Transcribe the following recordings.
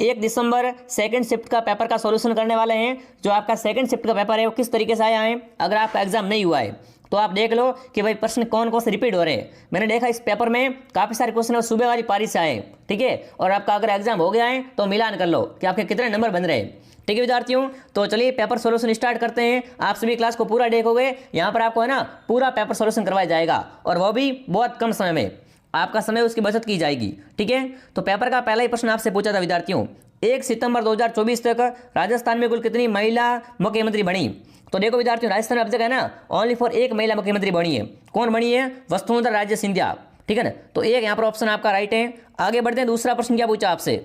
1 दिसंबर second shift का paper का solution करने वाले हैं। जो आपका सेकंड शिफ्ट का पेपर है वो किस तरीके से आया है, अगर आपका एग्जाम नहीं हुआ है तो आप देख लो कि भाई प्रश्न कौन कौन से रिपीट हो रहे हैं। मैंने देखा इस पेपर में काफ़ी सारे क्वेश्चन सुबह वाली पारी से आए, ठीक है। और आपका अगर एग्जाम हो गया है तो मिलान कर लो कि आपके कितने नंबर बन रहे हैं, ठीक है विद्यार्थियों। तो चलिए पेपर सॉल्यूशन स्टार्ट करते हैं। आप सभी क्लास को पूरा देखोगे, यहाँ पर आपको है ना पूरा पेपर सॉल्यूशन करवाया जाएगा और वो भी बहुत कम समय में, आपका समय उसकी बचत की जाएगी, ठीक है। तो पेपर का पहला ही प्रश्न आपसे पूछा था विद्यार्थियों, 1 सितंबर 2024 तक राजस्थान में कुल कितनी महिला मुख्यमंत्री बनी। तो देखो विद्यार्थियों, राजस्थान में अब तक है ना ओनली फॉर एक महिला मुख्यमंत्री बनी है। कौन बनी है? वसुंधरा राजे सिंधिया, ठीक है ना। तो एक यहाँ पर ऑप्शन आपका राइट है। आगे बढ़ते हैं, दूसरा प्रश्न क्या पूछा आपसे।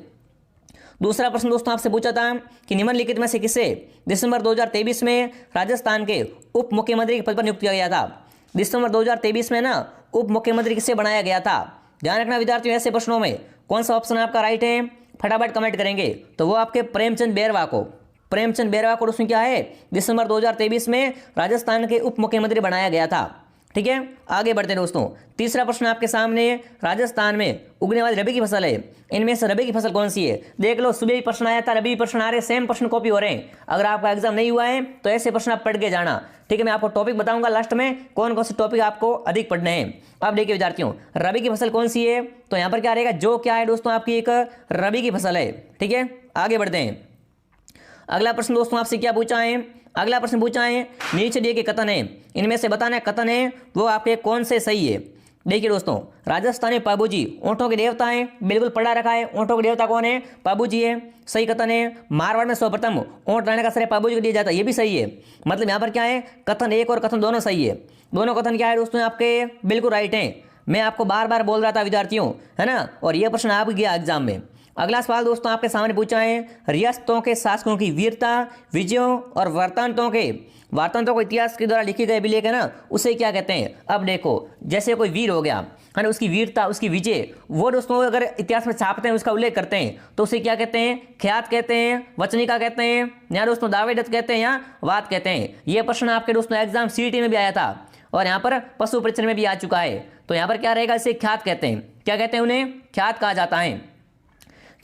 दूसरा प्रश्न दोस्तों आपसे पूछा था कि निम्नलिखित में से किसे दिसंबर 2023 में राजस्थान के उप मुख्यमंत्री के पद पर नियुक्त किया गया था। दिसंबर 2023 में ना उप मुख्यमंत्री किसे बनाया गया था। ध्यान रखना विद्यार्थियों, ऐसे प्रश्नों में कौन सा ऑप्शन आपका राइट है, फटाफट कमेंट करेंगे। तो वो आपके प्रेमचंद बैरवा को दोस्तों क्या है, दिसंबर 2023 में राजस्थान के उप मुख्यमंत्री बनाया गया था, ठीक है। आगे बढ़ते हैं दोस्तों, तीसरा प्रश्न आपके सामने, राजस्थान में उगने वाली रबी की फसल है, इनमें से रबी की फसल कौन सी है। देख लो, सुबह भी प्रश्न आया था, रबी प्रश्न आ रहे, सेम प्रश्न कॉपी हो रहे हैं। अगर आपका एग्जाम नहीं हुआ है तो ऐसे प्रश्न आप पढ़ के जाना, ठीक है। मैं आपको टॉपिक बताऊंगा लास्ट में कौन कौन से टॉपिक आपको अधिक पढ़ने हैं। अब देखिए विद्यार्थियों, रबी की फसल कौन सी है, तो यहाँ पर क्या रहेगा, जो क्या है दोस्तों आपकी एक रबी की फसल है, ठीक है। आगे बढ़ते हैं, अगला प्रश्न दोस्तों आपसे क्या पूछा है। अगला प्रश्न पूछा है, नीचे दिए के कथन है, इनमें से बताना कथन है वो आपके कौन से सही है। देखिए दोस्तों, राजस्थान में पाबूजी ऊँटों के देवता हैं, बिल्कुल पढ़ा रखा है। ऊँटों के देवता कौन है? पाबूजी है, सही कथन है। मारवाड़ में सर्वप्रथम ऊँट लाने का श्रेय पाबूजी को दिया जाता है, ये भी सही है। मतलब यहाँ पर क्या है, कथन एक और कथन दोनों सही है। दोनों कथन क्या है दोस्तों आपके बिल्कुल राइट हैं। मैं आपको बार बार बोल रहा था विद्यार्थियों, है ना। और ये प्रश्न आ भी गया एग्जाम में। अगला सवाल दोस्तों आपके सामने पूछा है, रियासतों के शासकों की वीरता, विजयों और वार्तांतों को इतिहास के द्वारा लिखे गए अभिलेख है ना, उसे क्या कहते हैं। अब देखो, जैसे कोई वीर हो गया है ना, उसकी वीरता, उसकी विजय, वो दोस्तों अगर इतिहास में छापते हैं, उसका उल्लेख करते हैं, तो उसे क्या कहते हैं, ख्यात कहते हैं, वचनिका कहते हैं, या दोस्तों दावेदत्त कहते हैं, या वाद कहते हैं। ये प्रश्न आपके दोस्तों एग्जाम सीईटी में भी आया था और यहाँ पर पशु परीक्षण में भी आ चुका है। तो यहाँ पर क्या रहेगा, इसे ख्यात कहते हैं। क्या कहते हैं? उन्हें ख्यात कहा जाता है।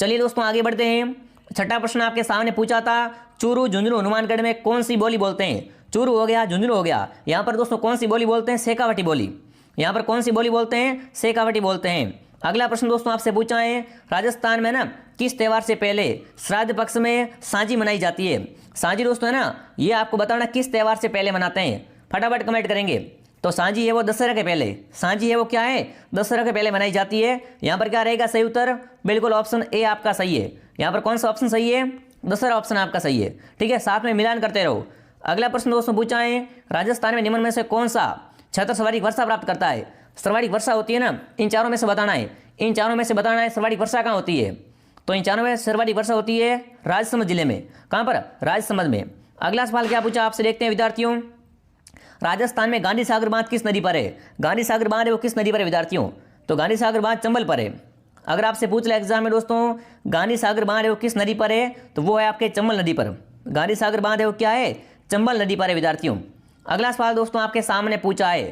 चलिए दोस्तों आगे बढ़ते हैं। छठा प्रश्न आपके सामने पूछा था, चूरू, झुंझुनू, हनुमानगढ़ में कौन सी बोली बोलते हैं। चूरू हो गया, झुंझुनू हो गया, यहाँ पर दोस्तों कौन सी बोली बोलते हैं? शेखावटी बोली। यहाँ पर कौन सी बोली बोलते हैं? शेखावटी बोलते हैं। अगला प्रश्न दोस्तों आपसे पूछा है, राजस्थान में ना किस त्यौहार से पहले श्राद्ध पक्ष में सांझी मनाई जाती है। सांझी दोस्तों है ना, ये आपको बताना किस त्यौहार से पहले मनाते हैं, फटाफट कमेंट करेंगे। तो सांझी है वो दशहरा के पहले, सांझी है वो क्या है, दशहरा के पहले मनाई जाती है। यहाँ पर क्या रहेगा सही उत्तर, बिल्कुल ऑप्शन ए आपका सही है। यहाँ पर कौन सा ऑप्शन सही है? दशहरा ऑप्शन आपका सही है, ठीक है। साथ में मिलान करते रहो। अगला प्रश्न दोस्तों पूछा है, राजस्थान में निम्न में से कौन सा क्षेत्र सर्वाधिक वर्षा प्राप्त करता है। सर्वाधिक वर्षा होती है ना, इन चारों में से बताना है, इन चारों में से बताना है सर्वाधिक वर्षा कहाँ होती है। तो इन चारों में सर्वाधिक वर्षा होती है राजसमंद जिले में। कहाँ पर? राजसमंद में। अगला सवाल क्या पूछा आपसे, देखते हैं विद्यार्थियों, राजस्थान में गांधी सागर बांध किस नदी पर है। गांधी सागर बांध है वो किस नदी पर है विद्यार्थियों? तो गांधी सागर बांध चंबल पर है। अगर आपसे पूछ ले एग्जाम में दोस्तों, गांधी सागर बांध है वो किस नदी पर है, तो वो है आपके चंबल नदी पर। गांधी सागर बांध है वो क्या है, चंबल नदी पर है विद्यार्थियों। अगला सवाल दोस्तों आपके सामने पूछा है,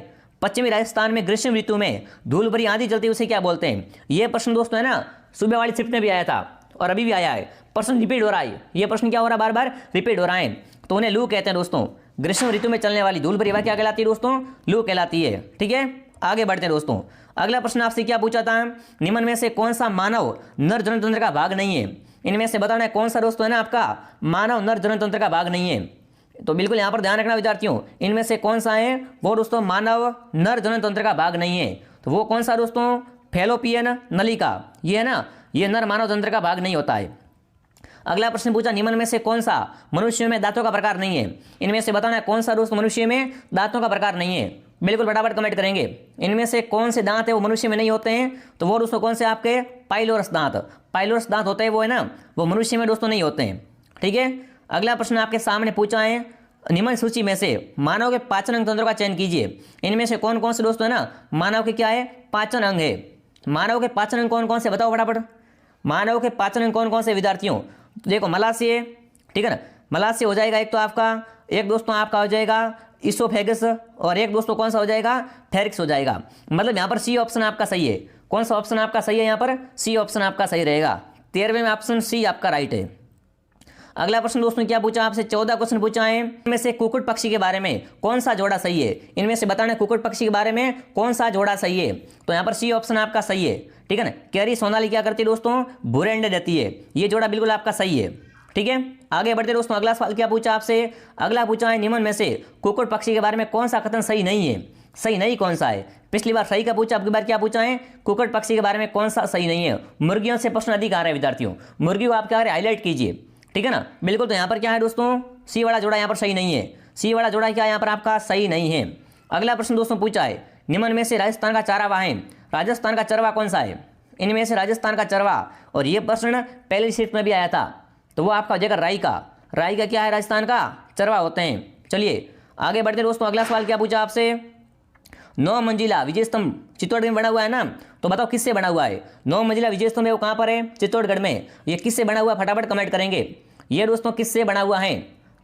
पश्चिमी राजस्थान में ग्रीष्म ऋतु में धूल भरी आंधी चलती है उसे क्या बोलते हैं। ये प्रश्न दोस्तों है ना, सुबह वाली शिफ्ट में भी आया था और अभी भी आया है, प्रश्न रिपीट हो रहा है। ये प्रश्न क्या हो रहा है, बार बार रिपीट हो रहा है। तो उन्हें लू कहते हैं दोस्तों। ग्रीष्म ऋतु में चलने वाली धूल भरी हवा क्या कहलाती है दोस्तों? लू कहलाती है, ठीक है। आगे बढ़ते हैं दोस्तों। अगला प्रश्न आपसे क्या पूछा था, निम्न में से कौन सा मानव नर जनतंत्र का भाग नहीं है। इनमें से बताना है कौन सा दोस्तों है ना आपका मानव नर जनतंत्र का भाग नहीं है। तो बिल्कुल यहाँ पर ध्यान रखना विद्यार्थियों, इनमें से कौन सा है वो दोस्तों मानव नर जनतंत्र का भाग नहीं है। तो वो कौन सा दोस्तों, फैलोपियन नलिका, ये है ना, ये नर मानव तंत्र का भाग नहीं होता है। अगला प्रश्न पूछा, निम्न में से कौन सा मनुष्य में दांतों का प्रकार नहीं है। इनमें से बताना है कौन सा दोस्तों मनुष्य में दांतों का प्रकार नहीं है। बिल्कुल फटाफट कमेंट करेंगे। इनमें से कौन से दांत है वो मनुष्य में नहीं होते हैं, तो वो दोस्तों कौन से आपके पाइलोरस दांत, पाइलोरस दांत होते हैं वो है ना, वो मनुष्य में दोस्तों नहीं होते हैं, ठीक है। अगला प्रश्न आपके सामने पूछा है, निम्न सूची में से मानव के पाचन अंग तंत्रों का चयन कीजिए। इनमें से कौन कौन से दोस्तों है ना मानव के क्या है, पाचन अंग है। मानव के पाचन अंग कौन कौन से बताओ फटाफट। मानव के पाचन अंग कौन कौन से विद्यार्थियों? देखो मलाशय, ठीक है ना, मलाशय हो जाएगा एक, तो आपका एक दोस्तों आपका हो जाएगा इसोफेगस, और एक दोस्तों कौन सा हो जाएगा, फेरिक्स हो जाएगा। मतलब यहाँ पर सी ऑप्शन आपका सही है। कौन सा ऑप्शन आपका सही है यहाँ पर? सी ऑप्शन आपका सही रहेगा। 13वें में ऑप्शन सी आपका राइट है। अगला प्रश्न दोस्तों क्या पूछा आपसे? 14 क्वेश्चन पूछा है। इनमें से कुक्कुट पक्षी के बारे में कौन सा जोड़ा सही है? इनमें से बताना कुक्कुट पक्षी के बारे में कौन सा जोड़ा सही है। तो यहाँ पर सी ऑप्शन आपका सही है, ठीक है ना। कैरी सोनाली क्या करती है दोस्तों? भूरे अंडे देती है। ये जोड़ा बिल्कुल आपका सही है, ठीक है। आगे बढ़ते दोस्तों, अगला सवाल क्या पूछा आपसे? अगला पूछा है निम्न में से कुक्कुट पक्षी के बारे में कौन सा कथन सही नहीं है? सही नहीं कौन सा है? पिछली बार सही का पूछा, अब की बार क्या पूछा है? कुक्कुट पक्षी के बारे में कौन सा सही नहीं है। मुर्गियों से प्रश्न अधिक आ रहे हैं विद्यार्थियों, मुर्गी को आप क्या करें? हाईलाइट कीजिए, ठीक है ना। बिल्कुल, तो यहाँ पर क्या है दोस्तों? सी वाला जोड़ा यहाँ पर सही नहीं है। सी वाला जोड़ा क्या यहाँ पर आपका सही नहीं है। अगला प्रश्न दोस्तों पूछा है निम्न में से राजस्थान का चरवाहा है, राजस्थान का चरवाहा कौन सा है? इनमें से राजस्थान का चरवाहा, और ये प्रश्न पहली शिफ्ट में भी आया था, तो वो आपका हो जाएगा राई का। राई का क्या है? राजस्थान का चरवाहा होते हैं। चलिए आगे बढ़ते दोस्तों, अगला सवाल क्या पूछा आपसे? 9 मंजिला विजय स्तंभ चित्तौड़गढ़ में बना हुआ है ना, तो बताओ किससे बना हुआ है? 9 मंजिला विजय स्तंभ है वो कहाँ पर है? चित्तौड़गढ़ में। ये किससे बना हुआ? फटाफट कमेंट करेंगे। ये दोस्तों किससे बना हुआ है?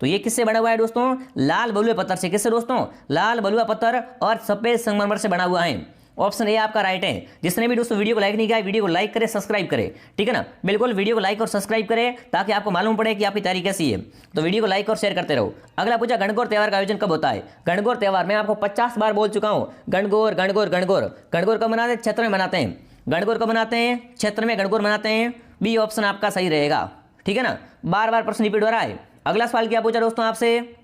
तो ये किससे बना हुआ है दोस्तों? लाल बलुआ पत्थर से। किससे दोस्तों? लाल बलुआ पत्थर और सफेद संगमरमर से बना हुआ है। ऑप्शन ए आपका राइट है। जिसने भी दोस्तों वीडियो को लाइक नहीं किया, वीडियो को लाइक करे, सब्सक्राइब करे, ठीक है ना। बिल्कुल वीडियो को लाइक और सब्सक्राइब करें ताकि आपको मालूम पड़े कि आपकी तैयारी कैसी है। तो वीडियो को लाइक और शेयर करते रहो। अगला पूछा गणगौर त्योहार का आयोजन कब होता है? गणगौर त्योहार मैं आपको 50 बार बोल चुका हूँ। गणगौर गणगौर गणगौर गणगौर कब मनाते हैं? क्षेत्र में मनाते हैं। गणगौर कब मनाते हैं? क्षेत्र में गणगौर मनाते हैं। बी ऑप्शन आपका सही रहेगा, ठीक है ना। बार बार प्रश्न रिपीट हो रहा है। अगला सवाल क्या पूछा दोस्तों आपसे?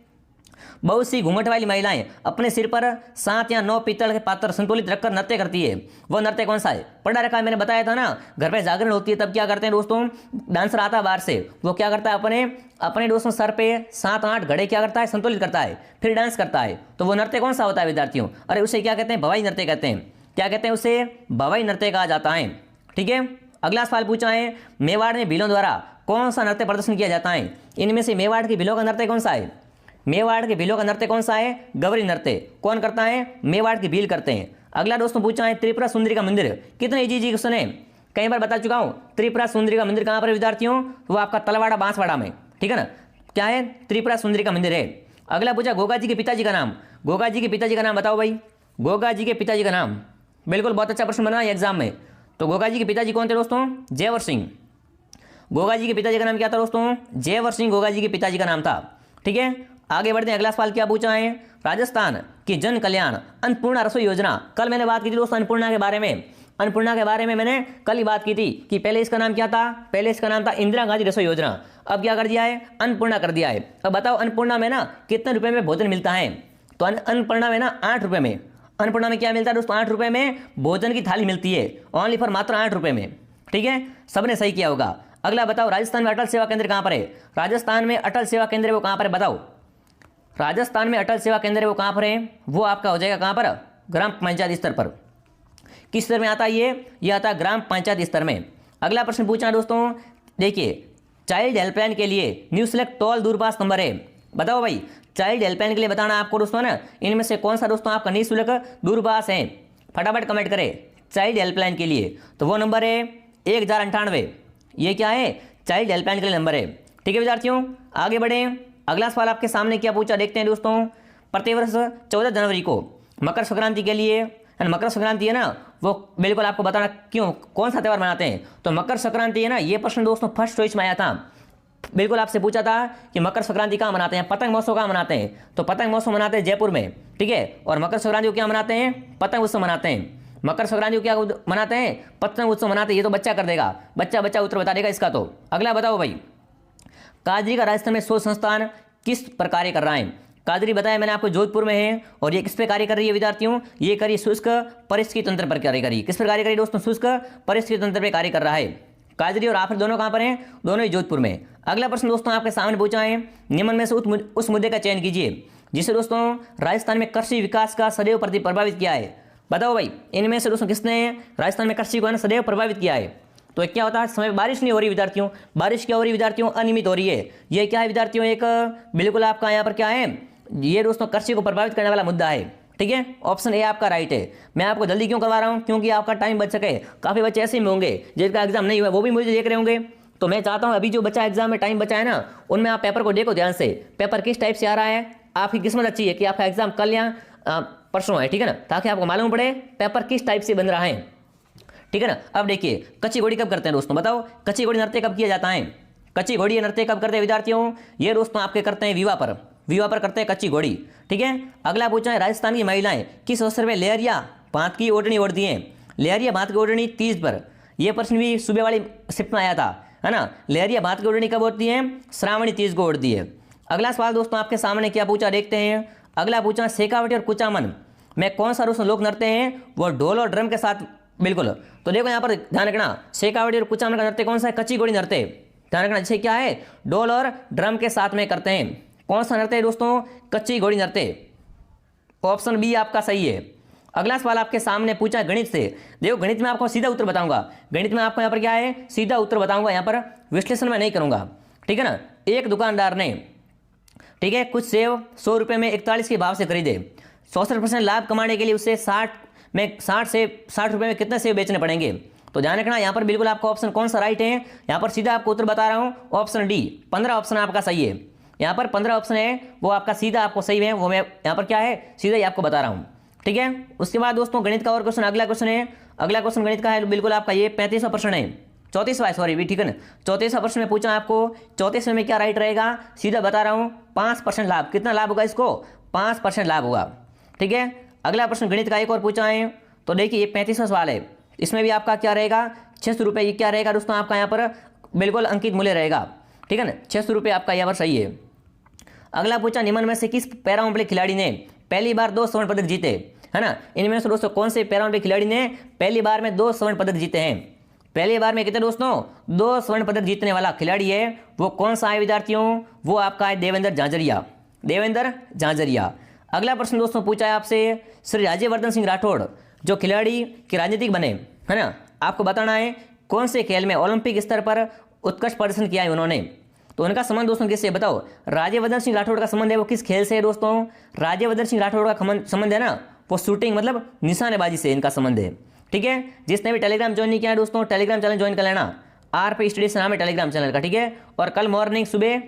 बहुत सी घूंघट वाली महिलाएं अपने सिर पर 7 या 9 पीतल के पात्र संतुलित रखकर नृत्य करती है, वह नृत्य कौन सा है? पढ़ा रखा है, मैंने बताया था ना। घर पे जागरण होती है तब क्या करते हैं दोस्तों? डांसर आता है बाहर से, वो क्या करता है? अपने अपने दोस्तों सर पे 7-8 घड़े क्या करता है? संतुलित करता है, फिर डांस करता है। तो वो नृत्य कौन सा होता है विद्यार्थियों? अरे उसे क्या कहते हैं? भवाई नृत्य कहते हैं। क्या कहते हैं उसे? भवाई नृत्य कहा जाता है, ठीक है। अगला सवाल पूछा है मेवाड़ में भीलों द्वारा कौन सा नृत्य प्रदर्शन किया जाता है? इनमें से मेवाड़ की भीलों का नृत्य कौन सा है? मेवाड़ के भीलों का नृत्य कौन सा है? गवरी नृत्य। कौन करता है? मेवाड़ की भील करते हैं। अगला दोस्तों पूछा है त्रिपुरा सुंदरी का मंदिर, कितने इजी क्वेश्चन है, कई बार बता चुका हूं। त्रिपुरा सुंदरी का मंदिर कहां पर विद्यार्थियों? वो आपका तलवाड़ा बांसवाड़ा में, ठीक है ना। क्या है? त्रिपुरा सुंदरी का मंदिर है। अगला पूछा गोगा जी के पिताजी का नाम, गोगा जी के पिताजी का नाम बताओ भाई। गोगा जी के पिताजी का नाम, बिल्कुल बहुत अच्छा प्रश्न बना है एग्जाम में। तो गोगा जी के पिताजी कौन थे दोस्तों? जयवर सिंह। गोगा जी के पिताजी का नाम क्या था दोस्तों? जयवर सिंह गोगा जी के पिताजी का नाम था, ठीक है। आगे बढ़ते हैं, अगला सवाल क्या पूछा है? राजस्थान की जन कल्याण अन्नपूर्णा रसोई योजना, कल मैंने बात की थी दोस्तों अन्नपूर्णा के बारे में। अन्नपूर्णा के बारे में मैंने कल ही बात की थी कि पहले इसका नाम क्या था? पहले इसका नाम था इंदिरा गांधी रसोई योजना। अब क्या कर दिया है? अन्नपूर्णा कर दिया है। अब बताओ अन्नपूर्णा में ना कितने रुपए में भोजन मिलता है? तो अन्नपूर्णा में ना 8 रुपए में। अन्नपूर्णा में क्या मिलता है दोस्तों? 8 रुपए में भोजन की थाली मिलती है, ओनली फॉर मात्र 8 रुपए में, ठीक है। सबने सही किया होगा। अगला बताओ राजस्थान में अटल सेवा केंद्र कहां पर है? राजस्थान में अटल सेवा केंद्र वो कहां पर है बताओ? राजस्थान में अटल सेवा केंद्र वो कहां पर है? वो आपका हो जाएगा कहां पर? ग्राम पंचायत स्तर पर। किस स्तर में आता है ये आता है ग्राम पंचायत स्तर में। अगला प्रश्न पूछा दोस्तों, देखिए चाइल्ड हेल्पलाइन के लिए निःशुल्क टोल दूरभाष नंबर है, बताओ भाई। चाइल्ड हेल्पलाइन के लिए बताना आपको दोस्तों ना, इनमें से कौन सा दोस्तों आपका निःशुल्क दूरभाष है? फटाफट कमेंट करें चाइल्ड हेल्पलाइन के लिए। तो वो नंबर है 1098। ये क्या है? चाइल्ड हेल्पलाइन के लिए नंबर है, ठीक है विद्यार्थियों। आगे बढ़े, अगला सवाल आपके सामने क्या पूछा देखते हैं दोस्तों। प्रतिवर्ष 14 जनवरी को मकर संक्रांति के लिए, मकर संक्रांति है ना, वो बिल्कुल आपको बताना क्यों, कौन सा त्यौहार मनाते हैं। तो मकर संक्रांति है ना, ये प्रश्न दोस्तों फर्स्ट चॉइस में आया था। बिल्कुल आपसे पूछा था कि मकर संक्रांति कहाँ मनाते हैं, पतंग महोत्सव कहाँ मनाते हैं। तो पतंग महोत्सव मनाते हैं जयपुर में, ठीक है। और मकर संक्रांति को क्या मनाते हैं? पतंग उत्सव मनाते हैं। मकर संक्रांति को क्या मनाते हैं? पतंग उत्सव मनाते हैं। ये तो बच्चा कर देगा, बच्चा उत्तर बता देगा इसका। तो अगला बताओ भाई, काजरी का राजस्थान में शोध संस्थान किस पर कार्य कर रहा है? काजरी बताया मैंने आपको जोधपुर में है, और ये किस पे कार्य कर रही है विद्यार्थियों? ये करिए शुष्क परिस्थिति तंत्र पर कार्य करिए। किस पर कार्य करिए दोस्तों? शुष्क परिस्थिति तंत्र पर कार्य कर रहा है। काजरी और आफर दोनों कहां पर हैं? दोनों ही जोधपुर में। अगला प्रश्न दोस्तों आपके सामने पूछा है, निम्न में से उस मुद्दे का चयन कीजिए जिसे दोस्तों राजस्थान में कृषि विकास का सदैव प्रति प्रभावित किया है। बताओ भाई, इनमें से दोस्तों किसने राजस्थान में कृषि को सदैव प्रभावित किया है? तो क्या होता है? समय बारिश नहीं हो रही विद्यार्थियों, बारिश क्या हो रही विद्यार्थियों? अनियमित हो रही है। ये क्या है विद्यार्थियों? एक बिल्कुल आपका यहाँ पर क्या है, ये दोस्तों कृषि को प्रभावित करने वाला मुद्दा है, ठीक है। ऑप्शन ए आपका राइट है। मैं आपको जल्दी क्यों करवा रहा हूँ? क्योंकि आपका टाइम बच सके। काफी बच्चे ऐसे ही होंगे जिनका एग्जाम नहीं हुआ, वो भी मुझे देख रहे होंगे। तो मैं चाहता हूँ अभी जो बच्चा एग्जाम में टाइम बचा है ना, उनमें आप पेपर को देखो ध्यान से, पेपर किस टाइप से आ रहा है। आपकी किस्मत अच्छी है कि आपका एग्जाम कल या परसों है, ठीक है ना, ताकि आपको मालूम पड़े पेपर किस टाइप से बन रहा है, ठीक है ना। अब देखिए कच्ची घोड़ी कब करते हैं दोस्तों, बताओ कच्ची घोड़ी नृत्य कब किया जाता है, कच्ची घोड़ी नृत्य कब करते हैं विद्यार्थियों, ये दोस्तों आपके करते हैं विवाह पर करते हैं कच्ची घोड़ी। ठीक है, अगला पूछा है राजस्थान की महिलाएं किस अवसर में लेहरिया भात की ओढ़नी ओढ़ती हैं, लेहरिया भात की ओढ़नी तीज पर। यह प्रश्न भी सुबह वाली शिफ्ट में आया था, है ना। लेहरिया भात की ओढ़नी कब ओढ़ती है, श्रावणी तीज को ओढ़ती है। अगला सवाल दोस्तों आपके सामने क्या पूछा देखते हैं। अगला पूछा शेखावटी और कुचामन में कौन सा दोस्तों लोक नृत्य है, वो ढोल और ड्रम के साथ। बिल्कुल, तो देखो यहाँ पर ध्यान रखना शेखावटी और कुचामन का नृत्य कौन सा है, कच्ची घोड़ी नृत्य। ध्यान रखना जैसे क्या है, ढोल और ड्रम के साथ में करते हैं। कौन सा नृत्य है दोस्तों, कच्ची घोड़ी नृत्य। ऑप्शन बी आपका सही है। अगला सवाल आपके सामने पूछा है गणित से। देखो गणित में आपको सीधा उत्तर बताऊंगा, गणित में आपको यहाँ पर क्या है, सीधा उत्तर बताऊंगा, यहाँ पर विश्लेषण में नहीं करूंगा। ठीक है ना। एक दुकानदार ने, ठीक है, कुछ सेब 100 रुपये में 41 के भाव से खरीदे। 64% लाभ कमाने के लिए उसे 60 रुपये में कितने सेब बेचने पड़ेंगे। तो ध्यान रखना यहाँ पर बिल्कुल आपका ऑप्शन कौन सा राइट है, यहाँ पर सीधा आपको उत्तर बता रहा हूँ, ऑप्शन डी 15 ऑप्शन आपका सही है। यहाँ पर 15 ऑप्शन है वो आपका सीधा आपको सही है, वो मैं यहाँ पर क्या है सीधा ही आपको बता रहा हूँ। ठीक है, उसके बाद दोस्तों गणित का और क्वेश्चन, अगला क्वेश्चन है, अगला क्वेश्चन गणित का है बिल्कुल आपका ये 35वां प्रश्न है, 34वां सॉरी भी, ठीक है ना। 34वां प्रश्न में पूछा आपको, 34वें में क्या राइट रहेगा, सीधा बता रहा हूँ 5% लाभ। कितना लाभ होगा इसको, 5% लाभ होगा। ठीक है, अगला प्रश्न गणित का एक और पूछा है, तो देखिए ये 35वां सवाल है, इसमें भी आपका क्या रहेगा 600 रुपये, ये क्या रहेगा दोस्तों आपका यहाँ पर बिल्कुल अंकित मूल्य रहेगा। ठीक है ना, 600 रुपये आपका यहाँ पर सही है। अगला पूछा निम्न में से किस पैराओलंपिक खिलाड़ी ने पहली बार 2 स्वर्ण पदक जीते, है ना। इनमें से दोस्तों कौन से पैराओलंपिक खिलाड़ी ने पहली बार में 2 स्वर्ण पदक जीते हैं, पहली बार में कितने दोस्तों 2 स्वर्ण पदक जीतने वाला खिलाड़ी है वो कौन सा है विद्यार्थियों, वो आपका है देवेंद्र झांझरिया। अगला प्रश्न दोस्तों पूछा है आपसे, श्री राज्यवर्धन सिंह राठौड़ जो खिलाड़ी के राजनीतिक बने, है ना, आपको बताना है कौन से खेल में ओलंपिक स्तर पर उत्कृष्ट प्रदर्शन किया है उन्होंने। तो उनका संबंध दोस्तों किससे बताओ, राज्यवर्धन सिंह राठौड़ का संबंध है वो किस खेल से है दोस्तों, राज्यवर्धन सिंह राठौड़ का संबंध है ना वो शूटिंग मतलब निशानेबाजी से इनका संबंध है। ठीक है, जिसने भी टेलीग्राम ज्वाइन नहीं किया है दोस्तों, टेलीग्राम चैनल ज्वाइन कर लेना, RP स्टडी से नाम है टेलीग्राम चैनल का। ठीक है, और कल मॉर्निंग सुबह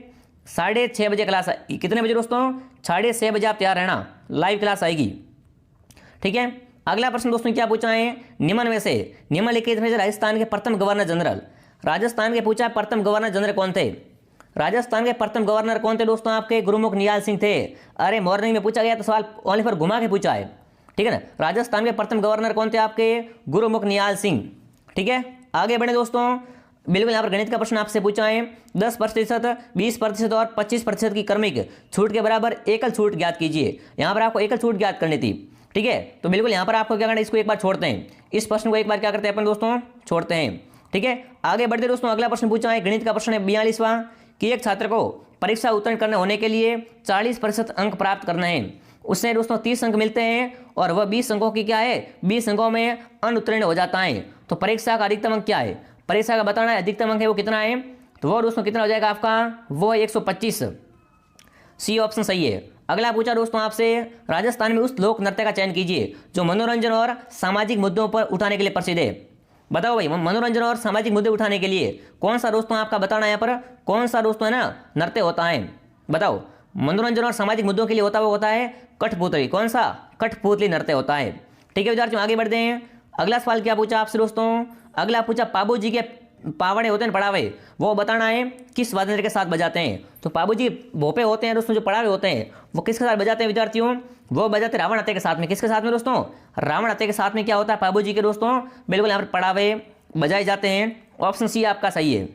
6:30 बजे क्लास, कितने बजे दोस्तों 6:30 बजे आप तैयार रहना, लाइव क्लास आएगी। ठीक है, अगला प्रश्न दोस्तों क्या पूछा है, निम्नलिखित में से राजस्थान के प्रथम गवर्नर जनरल, राजस्थान के पूछा प्रथम गवर्नर जनरल कौन थे, राजस्थान के प्रथम गवर्नर कौन थे दोस्तों आपके, गुरुमुख निहाल सिंह थे। अरे मॉर्निंग में पूछा गया तो सवाल ओनली पर घुमा के पूछा है। ठीक है ना, राजस्थान के प्रथम गवर्नर कौन थे आपके, गुरुमुख निहाल सिंह। ठीक है, आगे बढ़े दोस्तों, बिल्कुल यहाँ पर गणित का प्रश्न आपसे पूछा है, 10%, 20% और 25% की क्रमिक छूट के बराबर एकल छूट ज्ञात कीजिए। यहाँ पर आपको एकल छूट ज्ञात करनी थी। ठीक है, तो बिल्कुल यहाँ पर आपको क्या करना है, इसको एक बार छोड़ते हैं, इस प्रश्न को एक बार क्या करते हैं अपन दोस्तों छोड़ते हैं। ठीक है, आगे बढ़ते दोस्तों, अगला प्रश्न पूछा है गणित का प्रश्न है 42वां कि एक छात्र को परीक्षा उत्तीर्ण करने होने के लिए 40% अंक प्राप्त करना है, उससे दोस्तों 30 अंक मिलते हैं और वह 20 अंकों की क्या है, 20 अंकों में अनुत्तीर्ण हो जाता है। तो परीक्षा का अधिकतम अंक क्या है, परीक्षा का बताना है अधिकतम अंक है वो कितना है, तो वो दोस्तों कितना हो जाएगा आपका, वो 125। सी ऑप्शन सही है। अगला पूछा दोस्तों आपसे, राजस्थान में उस लोक नृत्य का चयन कीजिए जो मनोरंजन और सामाजिक मुद्दों पर उठाने के लिए प्रसिद्ध है। बताओ भाई, मनोरंजन और सामाजिक मुद्दे उठाने के लिए कौन सा दोस्तों आपका बताना है, यहाँ पर कौन सा दोस्तों है ना नृत्य होता है, बताओ। मनोरंजन और सामाजिक मुद्दों के लिए होता है कठपुतली, कौन सा, कठपुतली नृत्य होता है। ठीक है विद्यार्थियों, आगे बढ़ते हैं। अगला सवाल क्या पूछा आपसे दोस्तों, अगला पूछा पाबू जी के पावड़े होते हैं पड़ावे, वो बताना है किस वाद्ययंत्र के साथ बजाते हैं। तो पाबू जी भोपे होते हैं दोस्तों, जो पड़ावे होते हैं वो किसके साथ बजाते हैं विद्यार्थियों, वो बजाते रावण हत्या के साथ में। किसके साथ में दोस्तों, रावण हत्या के साथ में क्या होता है पाबू जी के दोस्तों, बिल्कुल यहाँ पर पड़ावे बजाए जाते हैं। ऑप्शन सी आपका सही है।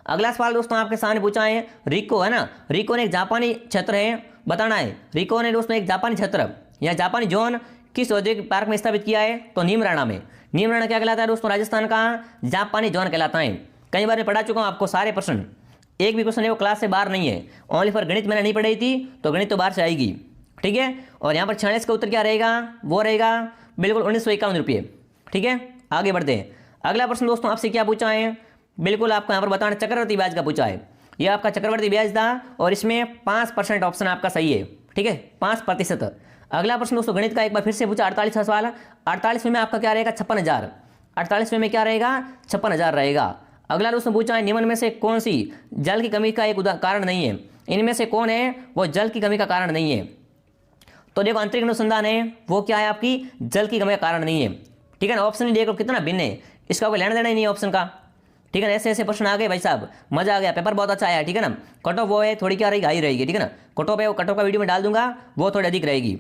अगला सवाल दोस्तों आपके सामने पूछा है, रिको है ना, रिको ने एक जापानी क्षेत्र है, बताना है रिको ने दोस्तों एक जापानी क्षेत्र या जापानी जोन किस औद्योगिक पार्क में स्थापित किया है। तो नीमराणा में। नीमराणा क्या कहलाता है दोस्तों, राजस्थान का जापानी जोन कहलाता है। कई बार मैं पढ़ा चुका हूँ आपको सारे प्रश्न, एक भी क्वेश्चन है वो क्लास से बाहर नहीं है, ओनली फॉर गणित मैंने नहीं पढ़ाई थी तो गणित तो बाहर से आएगी। ठीक है, और यहाँ पर 46 का उत्तर क्या रहेगा, वो रहेगा बिल्कुल 1951 रुपये। ठीक है, आगे बढ़ते हैं। अगला प्रश्न दोस्तों आपसे क्या पूछा है, बिल्कुल आपको यहाँ पर बताना चक्रवर्ती ब्याज का पूछा है। ये आपका चक्रवर्ती ब्याज था और इसमें 5% ऑप्शन आपका सही है। ठीक है, 5%। अगला प्रश्न दोस्तों गणित का एक बार फिर से पूछा, 48वां सवाल। 48वें में आपका क्या रहेगा, 56,000। 48वें में क्या रहेगा, 56,000 रहेगा। अगला दोस्तों पूछा है, निम्न में से कौन सी जल की कमी का एक कारण नहीं है, इनमें से कौन है वो जल की कमी का कारण नहीं है। तो देखो अंतरिक्ष अनुसंधान है वो क्या है आपकी जल की कमी का कारण नहीं है। ठीक है ना। ऑप्शन ही देख लो कितना भिन्न है, इसका कोई लेना देना ही नहीं है ऑप्शन का, ठीक है ना। ऐसे ऐसे प्रश्न आ गए भाई साहब, मजा आ गया, पेपर बहुत अच्छा आया, ठीक है ना। कट ऑफ वो है थोड़ी क्या रहेगी, हाई रहेगी, ठीक है ना। कट ऑफ है वो कट ऑफ का वीडियो में डाल दूंगा, वो थोड़ी अधिक रहेगी,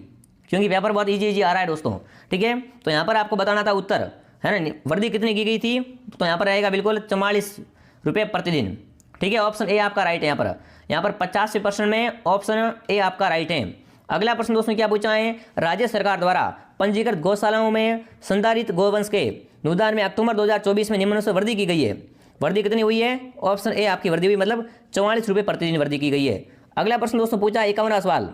क्योंकि पेपर बहुत इजी आ रहा है दोस्तों, ठीक है। तो यहाँ पर आपको बताना था उत्तर, है ना। वर्दी कितनी की गई थी, तो यहाँ पर रहेगा बिल्कुल 44 रुपये प्रतिदिन, ठीक है। ऑप्शन ए आपका राइट है। यहाँ पर 85% में ऑप्शन ए आपका राइट है। अगला प्रश्न दोस्तों क्या पूछा है, राज्य सरकार द्वारा पंजीकृत गौशालाओं में संधारित गोवंश के निदान में अक्टूबर 2024 में निम्न से वर्दी की गई है। वर्दी कितनी हुई है, ऑप्शन ए आपकी वर्दी हुई, मतलब 44 रुपये प्रतिदिन वर्दी की गई है। अगला प्रश्न दोस्तों पूछा 51वां सवाल,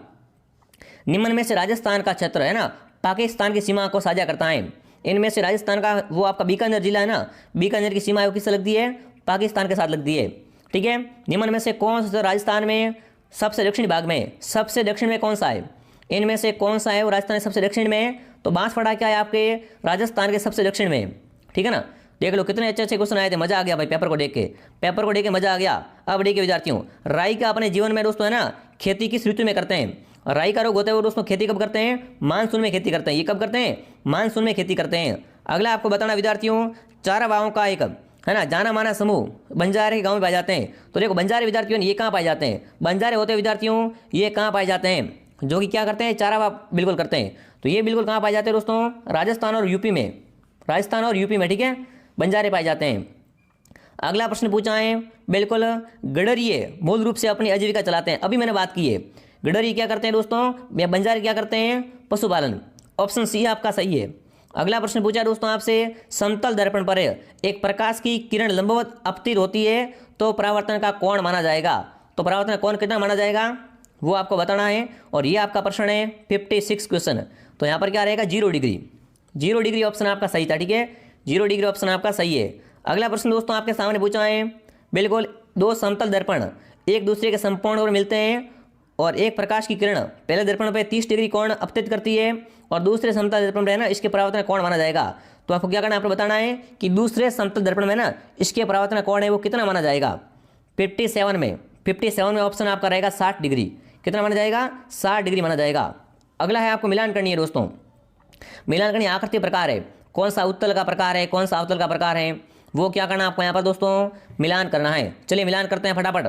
निम्न में से राजस्थान का क्षेत्र है ना पाकिस्तान की सीमा को साझा करता है। इनमें से राजस्थान का वो आपका बीकानेर जिला है ना, बीकानेर की सीमा किससे लगती है, पाकिस्तान के साथ लगती है, ठीक है। निम्न में से कौन सा राजस्थान में सबसे दक्षिणी भाग में, सबसे दक्षिण में कौन सा है, इनमें से कौन सा है वो राजस्थान सबसे दक्षिण में, तो बांसवाड़ा क्या है आपके राजस्थान के सबसे दक्षिण में, ठीक है ना। देख लो कितने अच्छे अच्छे क्वेश्चन आए थे, मजा आ गया भाई पेपर को देख के मजा आ गया। अब देखिए विद्यार्थियों, राई का अपने जीवन में दोस्तों है ना खेती किस ऋतु में करते हैं। राई का रोग होता है वो दोस्तों खेती कब करते हैं, मानसून में खेती करते हैं। ये कब करते हैं, मानसून में खेती करते हैं। अगला आपको बताना विद्यार्थियों, चारागाहों का एक है ना जाना माना समूह बंजारे के गाँव में पाए जाते हैं। तो देखो बंजारे विद्यार्थियों ये कहाँ पाए जाते हैं, बंजारे होते हैं विद्यार्थियों ये कहाँ पाए जाते हैं, जो कि क्या करते हैं, चारागाह बिल्कुल करते हैं। तो ये बिल्कुल कहाँ पाए जाते हैं दोस्तों, राजस्थान और यूपी में, राजस्थान और यूपी में, ठीक है, बंजारे पाए जाते हैं। अगला प्रश्न पूछा है बिल्कुल, गडरिये मूल रूप से अपनी आजीविका चलाते हैं। अभी मैंने बात की है, गडरिये क्या करते हैं दोस्तों, या बंजारे क्या करते हैं, पशुपालन। ऑप्शन सी आपका सही है। अगला प्रश्न पूछा दोस्तों आपसे, समतल दर्पण पर एक प्रकाश की किरण लंबवत अपतित होती है तो परावर्तन का कोण माना जाएगा। तो परावर्तन का कोण कितना माना जाएगा वो आपको बताना है, और ये आपका प्रश्न है 56 क्वेश्चन। तो यहाँ पर क्या रहेगा, 0 डिग्री, 0 डिग्री ऑप्शन आपका सही था, ठीक है, 0 डिग्री ऑप्शन आपका सही है। अगला प्रश्न दोस्तों आपके सामने पूछा है बिल्कुल, दो समतल दर्पण एक दूसरे के संपूर्ण ओर मिलते हैं और एक प्रकाश की किरण पहले दर्पण पर 30 डिग्री कोण अपतित करती है और दूसरे समतल दर्पण में है ना इसके परावर्तन कोण माना जाएगा। तो आपको क्या करना है, आपको बताना है कि दूसरे समतल दर्पण में ना इसके परावर्तन कोण है वो कितना माना जाएगा। 57 में ऑप्शन आपका रहेगा 60 डिग्री। कितना माना जाएगा, 60 डिग्री माना जाएगा। अगला है आपको मिलान करनी है दोस्तों। मिलान करनी आकृति प्रकार है, कौन सा उत्तल का प्रकार है कौन सा अवतल का प्रकार है, वो क्या करना है आपको यहाँ पर दोस्तों, मिलान करना है। चलिए मिलान करते हैं फटाफट।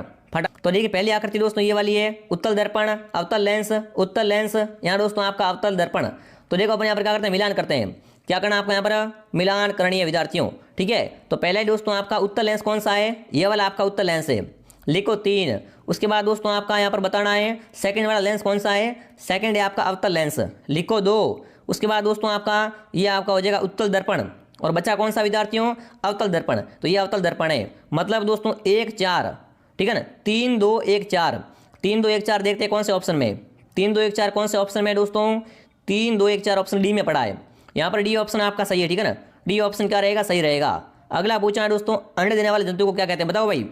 तो देखिए पहली आकृति दोस्तों ये वाली है, उत्तल दर्पण अवतल लेंस, उत्तल लेंस, यहाँ दोस्तों आपका अवतल दर्पण। तो देखो अपन यहाँ पर क्या करते हैं, मिलान करते हैं। क्या करना आपको यहाँ पर, मिलान करनी है विद्यार्थियों, ठीक है। तो पहले दोस्तों आपका उत्तल लेंस कौन सा है, ये वाला आपका उत्तल लेंस है, लिखो 3। उसके बाद दोस्तों आपका यहाँ पर बताना है सेकंड वाला लेंस कौन सा है, सेकंड है आपका अवतल लेंस, लिखो 2। उसके बाद दोस्तों आपका ये आपका हो जाएगा उत्तल दर्पण, और बचा कौन सा विद्यार्थियों, अवतल दर्पण। तो ये अवतल दर्पण है, मतलब दोस्तों 1 4, ठीक है ना, 3 2 1 4, 3 2 1 4 देखते हैं कौन से ऑप्शन में, 3 2 1 4 कौन से ऑप्शन में दोस्तों, 3 2 1 4 ऑप्शन डी में पड़ा है। यहाँ पर डी ऑप्शन आपका सही है, ठीक है ना, डी ऑप्शन क्या रहेगा, सही रहेगा। अगला पूछा है दोस्तों, अंडे देने वाले जंतु को क्या कहते हैं, बताओ भाई।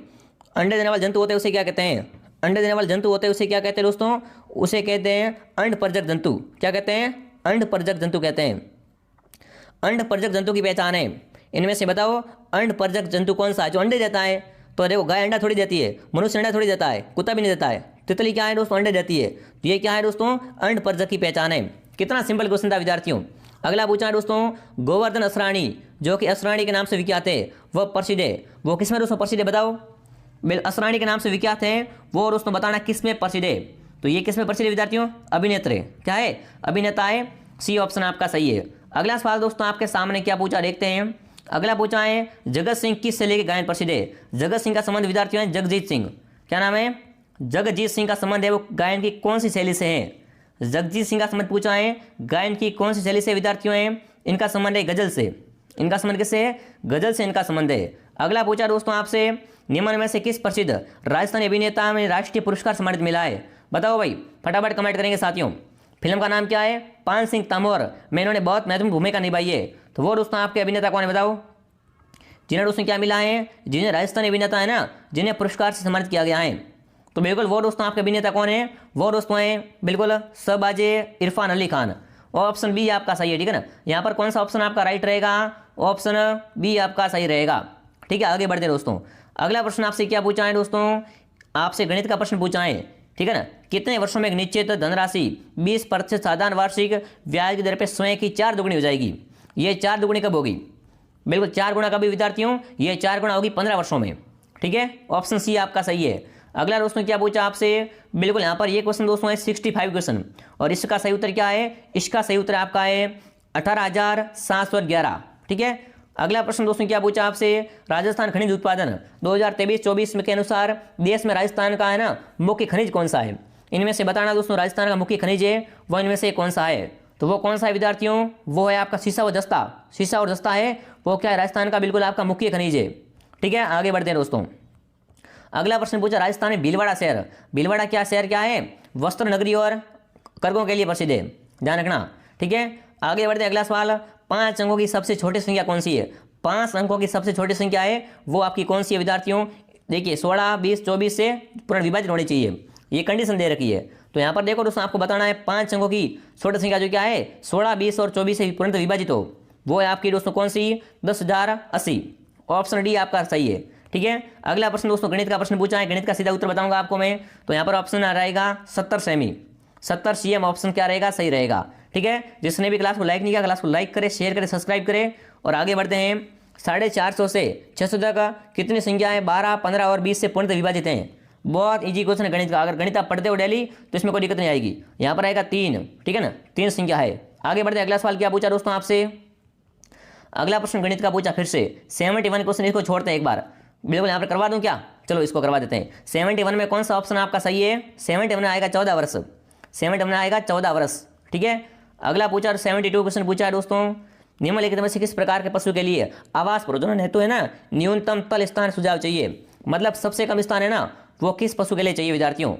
अंडे देने वाले जंतु होते हैं उसे क्या कहते हैं, अंडे देने वाले जंतु होते हैं उसे क्या कहते हैं दोस्तों, उसे कहते हैं अंडपरजक जंतु। क्या कहते हैं, अंडपरजक जंतु कहते हैं। अंडपरजक जंतु की पहचान है, इनमें से बताओ अंडपरजक जंतु कौन सा है जो अंडे देता है। तो देखो गाय अंडा थोड़ी देती है, मनुष्य अंडा थोड़ी देता है, कुत्ता भी नहीं देता है, तितली क्या है दोस्तों, अंडे देती है। तो ये क्या है दोस्तों, अंडपरजक की पहचान है। कितना सिंपल क्वेश्चन था विद्यार्थियों। अगला पूछा है दोस्तों, गोवर्धन असरानी जो कि असरानी के नाम से विख्यात है वह प्रसिद्ध है, वो किसमें दोस्तों प्रसिद्ध है, बताओ। असरानी के नाम से विख्यात है वो दोस्तों बताना किसमें प्रसिद्ध है। तो ये किसमें प्रसिद्ध है विद्यार्थियों, अभिनेत्री, क्या है, अभिनेता है, सी ऑप्शन आपका सही है। अगला सवाल दोस्तों आपके सामने क्या पूछा देखते हैं। अगला पूछा है, जगत सिंह किस शैली के गायन प्रसिद्ध है। जगत सिंह का संबंध विद्यार्थियों है जगजीत सिंह, क्या नाम है, जगजीत सिंह का संबंध है वो गायन की कौन सी शैली से है। जगजीत सिंह का संबंध पूछा है गायन की कौन सी शैली से विद्यार्थियों है, इनका संबंध है गजल से। इनका संबंध किससे है, गजल से इनका संबंध है। अगला पूछा दोस्तों आपसे, निम्न में से किस प्रसिद्ध राजस्थानी अभिनेता में राष्ट्रीय पुरस्कार सम्मानित मिला है, बताओ भाई, फटाफट कमेंट करेंगे साथियों। फिल्म का नाम क्या है, पान सिंह तंवर में इन्होंने बहुत महत्वपूर्ण भूमिका निभाई है। तो वो दोस्तों आपके अभिनेता कौन है बताओ, जिन्हें दोस्तों क्या मिला है, जिन्हें राजस्थानी अभिनेता है ना जिन्हें पुरस्कार से सम्मानित किया गया है। तो बिल्कुल वो दोस्तों आपके अभिनेता कौन है, वो दोस्तों हैं बिल्कुल शहबाजे इरफान अली खान। ऑप्शन बी आपका सही है, ठीक है ना। यहाँ पर कौन सा ऑप्शन आपका राइट रहेगा, ऑप्शन बी आपका सही रहेगा, ठीक है। आगे बढ़ते हैं दोस्तों। अगला प्रश्न आपसे क्या पूछा है दोस्तों, आपसे गणित का प्रश्न पूछा है, ठीक है ना। कितने वर्षों में एक निश्चित धनराशि 20% साधारण वार्षिक ब्याज की दर पर स्वयं की 4 दुगनी हो जाएगी। ये 4 दुगुनी कब होगी? बिल्कुल 4 गुना कभी विद्यार्थियों, ये 4 गुना होगी 15 वर्षों में। ठीक है, ऑप्शन सी आपका सही है। अगला दोस्तों क्या पूछा आपसे, बिल्कुल यहाँ पर ये क्वेश्चन दोस्तों है 65 क्वेश्चन, और इसका सही उत्तर क्या है? इसका सही उत्तर आपका है 18,711। ठीक है, अगला प्रश्न दोस्तों क्या पूछा आपसे, राजस्थान खनिज उत्पादन 2023-24 के अनुसार देश में राजस्थान का है ना मुख्य खनिज कौन सा है? इनमें से बताना दोस्तों, राजस्थान का मुख्य खनिज है वो इनमें से कौन सा है? तो वो कौन सा है विद्यार्थियों? वो है आपका सीसा और जस्ता। सीसा और जस्ता है वो क्या है? राजस्थान का बिल्कुल आपका मुख्य खनिज है। ठीक है, आगे बढ़ते हैं दोस्तों। अगला प्रश्न पूछा, राजस्थान में भीलवाड़ा शहर, भीलवाड़ा क्या शहर क्या है? वस्त्र नगरी और करगों के लिए प्रसिद्ध है, ध्यान रखना। ठीक है, आगे बढ़ते हैं। अगला सवाल, 5 अंकों की सबसे छोटी संख्या कौन सी है? 5 अंकों की सबसे छोटी संख्या है वो आपकी कौन सी है विद्यार्थियों? देखिए 16, 20, 24 से पूर्ण विभाजित होनी चाहिए, ये कंडीशन दे रखी है। तो यहाँ पर देखो दोस्तों, आपको बताना है 5 अंकों की छोटी संख्या जो क्या है 16, 20 और 24 से पूर्ण विभाजित हो, वो है आपकी दोस्तों कौन सी? 10,080। ऑप्शन डी आपका सही है। ठीक है, अगला प्रश्न दोस्तों गणित का प्रश्न पूछा है, गणित का सीधा उत्तर बताऊंगा आपको मैं। तो यहाँ पर ऑप्शन आ रहेगा 70 सेमी, 70 cm ऑप्शन क्या रहेगा? सही रहेगा। ठीक है, जिसने भी क्लास को लाइक नहीं किया, क्लास को लाइक करे, शेयर करे, सब्सक्राइब करे। और आगे बढ़ते हैं, 450 से 600 तक कितनी संख्याएं 12, 15 और 20 से पूर्णतः विभाजित हैं? बहुत इजी क्वेश्चन है गणित का, अगर गणित आप पढ़ते हो डेली तो इसमें कोई दिक्कत नहीं आएगी। यहाँ पर आएगा 3, ठीक है ना, 3 संख्या है। आगे बढ़ते हैं, अगला सवाल क्या पूछा दोस्तों आपसे, अगला प्रश्न गणित का पूछा फिर से 71 क्वेश्चन, इसको छोड़ते हैं एक बार, बिल्कुल यहाँ पर करवा दूं क्या? चलो इसको करवा देते हैं। 71 में कौन सा ऑप्शन आपका सही है? 71 में आएगा 14 वर्ष, 71 में आएगा 14 वर्ष। ठीक है, अगला पूछा 72 क्वेश्चन पूछा है दोस्तों, निम्नलिखित में से किस प्रकार के पशु के लिए आवास प्रजनन हेतु है ना न्यूनतम तल स्थान सुझाव चाहिए? मतलब सबसे कम स्थान है ना वो किस पशु के लिए चाहिए विद्यार्थियों?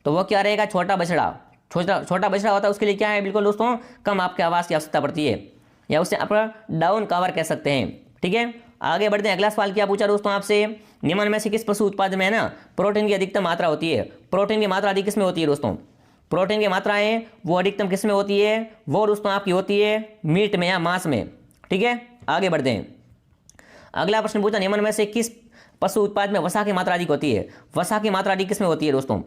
तो वो क्या रहेगा? छोटा बछड़ा। छोटा बछड़ा होता है उसके लिए क्या है बिल्कुल दोस्तों, कम आपके आवास की आवश्यकता पड़ती है, या उससे आप डाउन कवर कह सकते हैं। ठीक है, आगे बढ़ते हैं। अगला सवाल क्या पूछा दोस्तों आपसे, निम्न में से किस पशु उत्पाद में है ना प्रोटीन की अधिकतम मात्रा होती है? प्रोटीन की मात्रा अधिक किस में होती है दोस्तों? प्रोटीन की मात्रा है वो अधिकतम किस में होती है? वो दोस्तों आपकी होती है मीट में या मांस में। ठीक है, आगे बढ़ते हैं। अगला प्रश्न पूछा, निम्न में से किस पशु उत्पाद में वसा की मात्रा अधिक होती है? वसा की मात्रा अधिक किस में होती है दोस्तों?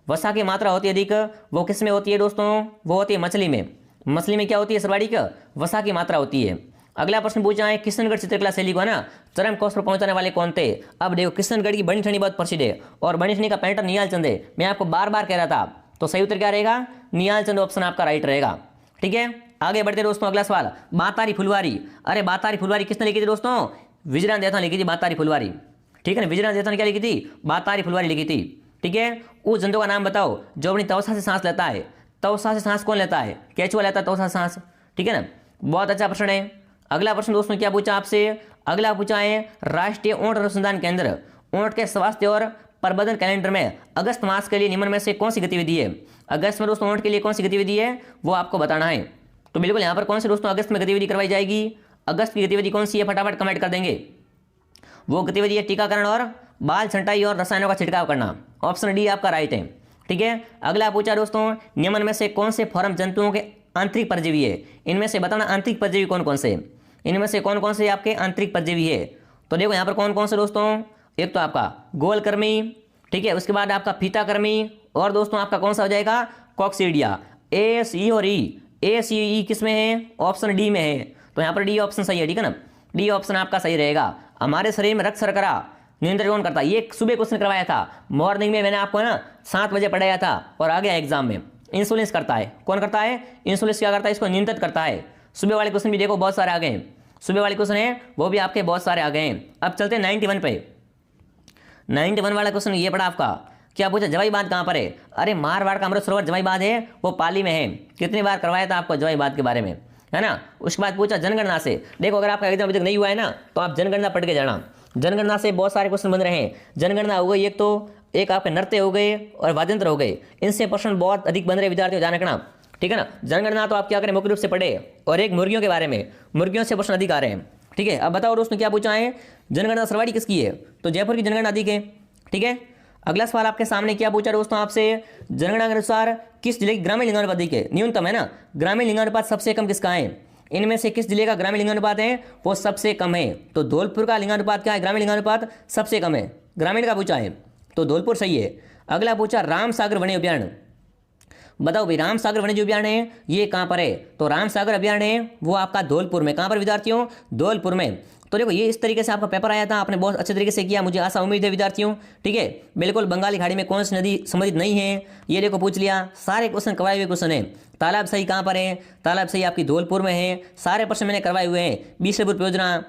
वसा की मात्रा होती है अधिक, वो किस में होती है दोस्तों? वो होती है मछली में। मछली में क्या होती है सर्वाधिक? वसा की मात्रा होती है। अगला प्रश्न पूछा है, किशनगढ़ चित्रकला शैली को है ना चरम कोष पर पहुंचाने वाले कौन थे? अब देखो, किशनगढ़ की बनी ठनी बहुत प्रसिद्ध है, और बनी ठनी का पेंटर निहाल चंद है। मैं आपको बार बार कह रहा था, तो सही उत्तर क्या रहेगा? निहाल चंद ऑप्शन आपका राइट रहेगा। ठीक है, आगे बढ़ते दोस्तों। अगला सवाल, बातारी फुलवारी। अरे बातारी फुलवारी किसने लिखी थी दोस्तों? विजयनाथ देवता लिखी थी बातारी फुलवारी। ठीक है ना, विजयनाथ देवता ने क्या लिखी थी? बातारी फुलवारी लिखी थी। ठीक है, उस जंतु का नाम बताओ जो अपनी तवसा से सांस लेता है। तवसा से सांस कौन लेता है? केचुआ लेता है तवसा से सांस। ठीक है ना, बहुत अच्छा प्रश्न है। अगला प्रश्न दोस्तों क्या पूछा आपसे, अगला पूछा है राष्ट्रीय ऊंट अनुसंधान केंद्र ऊंट के स्वास्थ्य और प्रबंधन कैलेंडर में अगस्त मास के लिए निम्न में से कौन सी गतिविधि है? अगस्त में दोस्तों ऊंट के लिए कौन सी गतिविधि है वो आपको बताना है। तो बिल्कुल यहाँ पर कौन सी दोस्तों अगस्त में गतिविधि करवाई जाएगी? अगस्त की गतिविधि कौन सी है? फटाफट कमेंट कर देंगे। वो गतिविधि है टीकाकरण और बाल छंटाई और रसायनों का छिड़काव करना। ऑप्शन डी आपका राइट है। ठीक है, अगला पूछा दोस्तों, निम्न में से कौन से फॉर्म जंतुओं के आंतरिक परजीवी है? इनमें से बताना आंतरिक परजीवी कौन कौन से? इनमें से कौन कौन से आपके आंतरिक परजीवी है? तो देखो यहाँ पर कौन कौन से दोस्तों, एक तो आपका गोलकृमि, ठीक है, उसके बाद आपका फीताकृमि, और दोस्तों आपका कौन सा हो जाएगा? कॉक्सीडिया। ए, सी और ई। ए, सी, ई किस में है? ऑप्शन डी में है। तो यहाँ पर डी ऑप्शन सही है। ठीक है ना, डी ऑप्शन आपका सही रहेगा। हमारे शरीर में रक्त शर्करा नियंत्रण कौन करता है? ये सुबह क्वेश्चन करवाया था, मॉर्निंग में मैंने आपको ना 7 बजे पढ़ाया था, और आ गया एग्जाम में। इंसुलिन करता है, कौन करता है? इंसुलिन क्या करता है? इसको नियंत्रित करता है। सुबह वाले क्वेश्चन भी देखो बहुत सारे आ गए हैं, सुबह वाले क्वेश्चन है वो भी आपके बहुत सारे आ गए हैं। अब चलते हैं 91 पे। 91 वाला क्वेश्चन ये पड़ा आपका, क्या पूछा? जवाई बांध कहाँ पर है? अरे मारवाड़ का अमृत सरोवर जवाई बांध है वो पाली में है। कितनी बार करवाया था आपको जवाई बांध के बारे में, है ना। उसके बाद पूछा जनगणना से। देखो अगर आपका एग्जाम अभी तक नहीं हुआ है ना तो आप जनगणना पढ़ के जाना। जनगणना से बहुत सारे क्वेश्चन बन रहे हैं। जनगणना हो गई एक, तो एक आपके नृत्य हो गए और वाद्यंत्र हो गए, इनसे प्रश्न बहुत अधिक बन रहे विद्यार्थियों, ध्यान रखना। ठीक है ना, जनगणना तो आप क्या करें मुख्य रूप से पढ़े, और एक मुर्गियों के बारे में, मुर्गियों से प्रश्न अधिक आ रहे हैं। ठीक है, अब बताओ दोस्तों क्या पूछा है? जनगणना सर्वाधिक किसकी है? तो जयपुर की जनगणना अधिक है। ठीक है, अगला सवाल आपके सामने क्या पूछा दोस्तों आपसे, जनगणना के अनुसार किस जिले की ग्रामीण लिंगानुपात अधिक है? न्यूनतम है ना, ग्रामीण लिंगानुपात सबसे कम किसका है? इनमें से किस जिले का ग्रामीण लिंगानुपात है वो सबसे कम है? तो धौलपुर का लिंगानुपात क्या है? ग्रामीण लिंगानुपात सबसे कम है, ग्रामीण का पूछा है, तो धौलपुर सही है। अगला पूछा राम सागर वन्य अभ्यारण्य बताओ भाई, राम सागर वन्यजीव अभ्यारण्य है ये कहाँ पर है? तो राम सागर अभ्यारण्य है वो आपका धौलपुर में। कहाँ पर विद्यार्थियों? धौलपुर में। तो देखो ये इस तरीके से आपका पेपर आया था, आपने बहुत अच्छे तरीके से किया, मुझे आशा उम्मीद है विद्यार्थियों। ठीक है, बिल्कुल बंगाली खाड़ी में कौन सी नदी सम्मिलित नहीं है ये देखो पूछ लिया। सारे क्वेश्चन करवाए हुए क्वेश्चन है। तालाब सही कहाँ पर है? तालाब सही आपकी धौलपुर में है। सारे प्रश्न मैंने करवाए हुए हैं। 20 परियोजना,